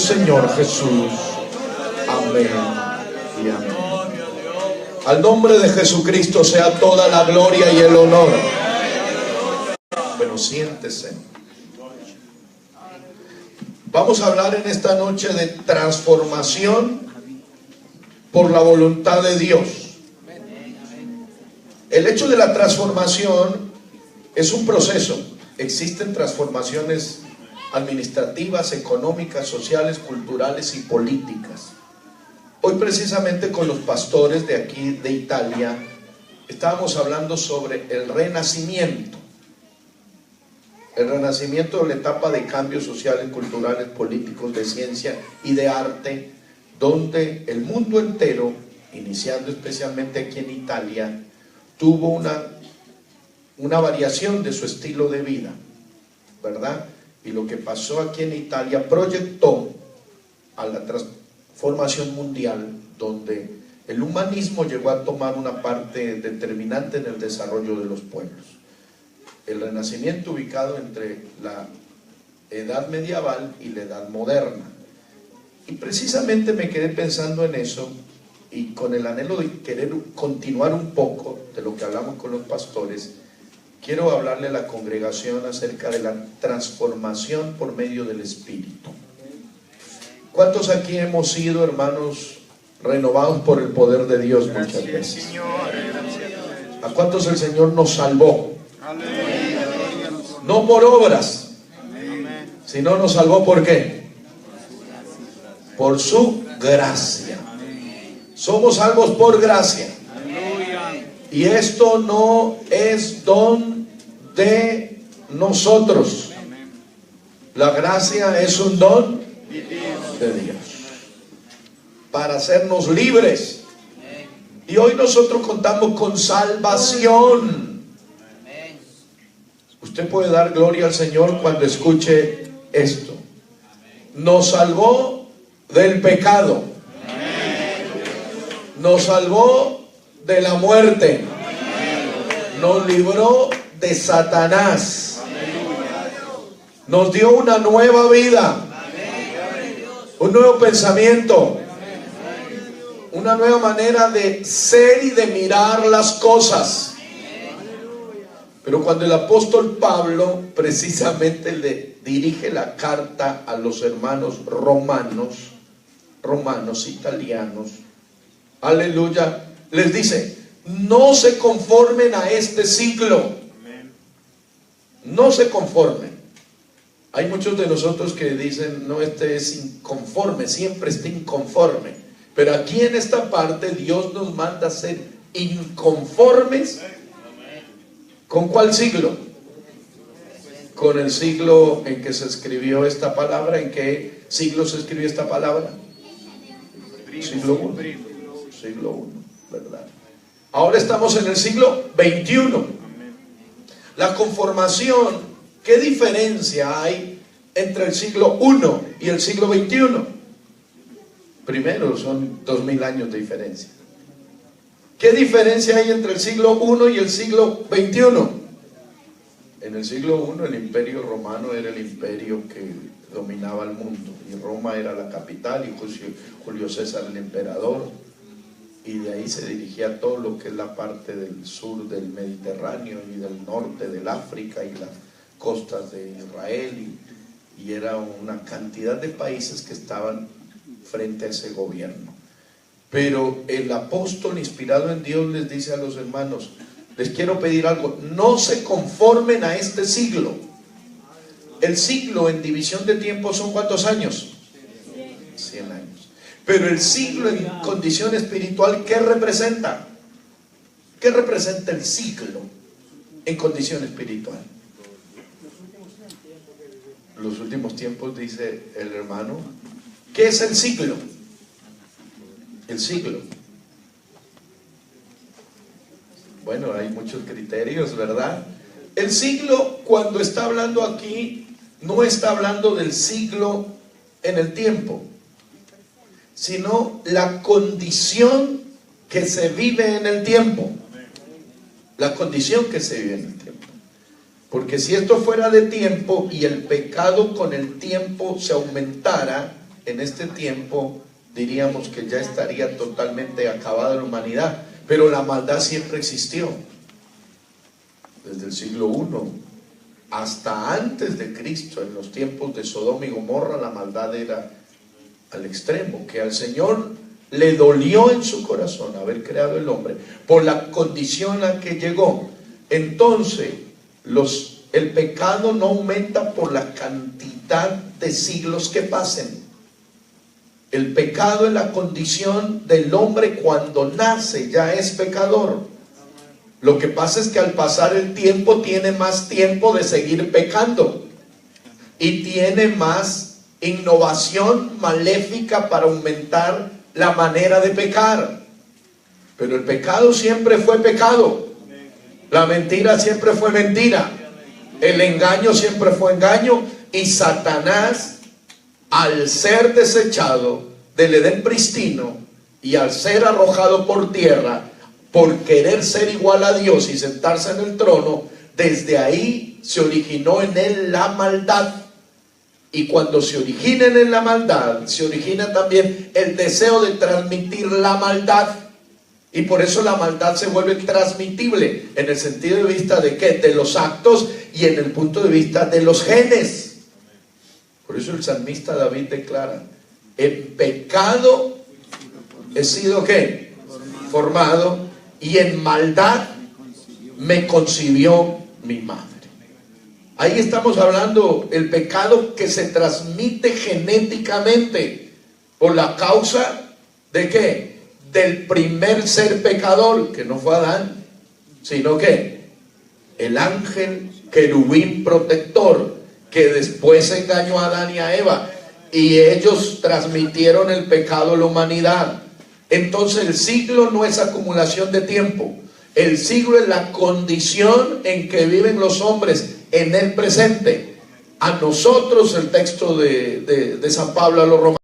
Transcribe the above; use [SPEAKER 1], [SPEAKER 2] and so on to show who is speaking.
[SPEAKER 1] Señor Jesús. Amén y amén. Al nombre de Jesucristo sea toda la gloria y el honor. Pero siéntese. Vamos a hablar en esta noche de transformación por la voluntad de Dios. El hecho de la transformación es un proceso. Existen transformaciones administrativas, económicas, sociales, culturales y políticas. Hoy precisamente con los pastores de aquí de Italia estábamos hablando sobre el renacimiento. El renacimiento de la etapa de cambios sociales, culturales, políticos, de ciencia y de arte, donde el mundo entero, iniciando especialmente aquí en Italia, tuvo una variación de su estilo de vida, ¿verdad? Y lo que pasó aquí en Italia proyectó a la transformación mundial, donde el humanismo llegó a tomar una parte determinante en el desarrollo de los pueblos. El renacimiento ubicado entre la edad medieval y la edad moderna. Y precisamente me quedé pensando en eso, y con el anhelo de querer continuar un poco de lo que hablamos con los pastores, quiero hablarle a la congregación acerca de la transformación por medio del Espíritu. ¿Cuántos aquí hemos sido, hermanos, renovados por el poder de Dios muchas veces? ¿A cuántos el Señor nos salvó? No por obras, sino nos salvó ¿por qué? Por su gracia. Somos salvos por gracia. Y esto no es don de nosotros. La gracia es un don de Dios para hacernos libres. Y hoy nosotros contamos con salvación. Usted puede dar gloria al Señor cuando escuche esto. Nos salvó del pecado. Nos salvó de la muerte. Nos libró de Satanás. Nos dio una nueva vida, un nuevo pensamiento, una nueva manera de ser y de mirar las cosas. Pero cuando el apóstol Pablo precisamente le dirige la carta a los hermanos romanos italianos, aleluya, les dice: no se conformen a este siglo. No se conformen. Hay muchos de nosotros que dicen: no, este es inconforme, siempre está inconforme. Pero aquí en esta parte Dios nos manda a ser inconformes. ¿Con cuál siglo? Con el siglo en que se escribió esta palabra. ¿En qué siglo se escribió esta palabra? Siglo I. Siglo I, ¿verdad? Ahora estamos en el siglo XXI. La conformación, ¿qué diferencia hay entre el siglo I y el siglo XXI? Primero, son 2000 años de diferencia. ¿Qué diferencia hay entre el siglo I y el siglo XXI? En el siglo I el imperio romano era el imperio que dominaba el mundo, y Roma era la capital, y Julio César el emperador, y de ahí se dirigía todo lo que es la parte del sur del Mediterráneo y del norte del África y las costas de Israel, y era una cantidad de países que estaban frente a ese gobierno. Pero el apóstol, inspirado en Dios, les dice a los hermanos: les quiero pedir algo, no se conformen a este siglo. El siglo en división de tiempo son ¿cuántos años? 100 años. Pero el siglo en condición espiritual, ¿qué representa? ¿Qué representa el siglo en condición espiritual? Los últimos tiempos, dice el hermano. ¿Qué es el siglo? El siglo. Bueno, hay muchos criterios, ¿verdad? El siglo, cuando está hablando aquí, no está hablando del siglo en el tiempo, sino la condición que se vive en el tiempo. La condición que se vive en el tiempo. Porque si esto fuera de tiempo y el pecado con el tiempo se aumentara, en este tiempo diríamos que ya estaría totalmente acabada la humanidad, pero la maldad siempre existió. Desde el siglo I hasta antes de Cristo, en los tiempos de Sodoma y Gomorra, la maldad era al extremo, que al Señor le dolió en su corazón haber creado el hombre por la condición a que llegó. Entonces, el pecado no aumenta por la cantidad de siglos que pasen. El pecado es la condición del hombre cuando nace, ya es pecador. Lo que pasa es que al pasar el tiempo tiene más tiempo de seguir pecando y tiene más innovación maléfica para aumentar la manera de pecar. Pero el pecado siempre fue pecado, la mentira siempre fue mentira, el engaño siempre fue engaño, y Satanás, al ser desechado del Edén pristino y al ser arrojado por tierra por querer ser igual a Dios y sentarse en el trono, desde ahí se originó en él la maldad. Y cuando se origina en él la maldad, se origina también el deseo de transmitir la maldad. Y por eso la maldad se vuelve transmitible en el sentido de vista de ¿qué? De los actos, y en el punto de vista de los genes. Por eso el salmista David declara: en pecado he sido ¿qué? Formado, y en maldad me concibió mi madre. Ahí estamos hablando el pecado que se transmite genéticamente por la causa de ¿qué? Del primer ser pecador, que no fue Adán, sino que el ángel querubín protector, que después engañó a Adán y a Eva, y ellos transmitieron el pecado a la humanidad. Entonces el siglo no es acumulación de tiempo, el siglo es la condición en que viven los hombres en el presente. A nosotros, el texto de San Pablo a los romanos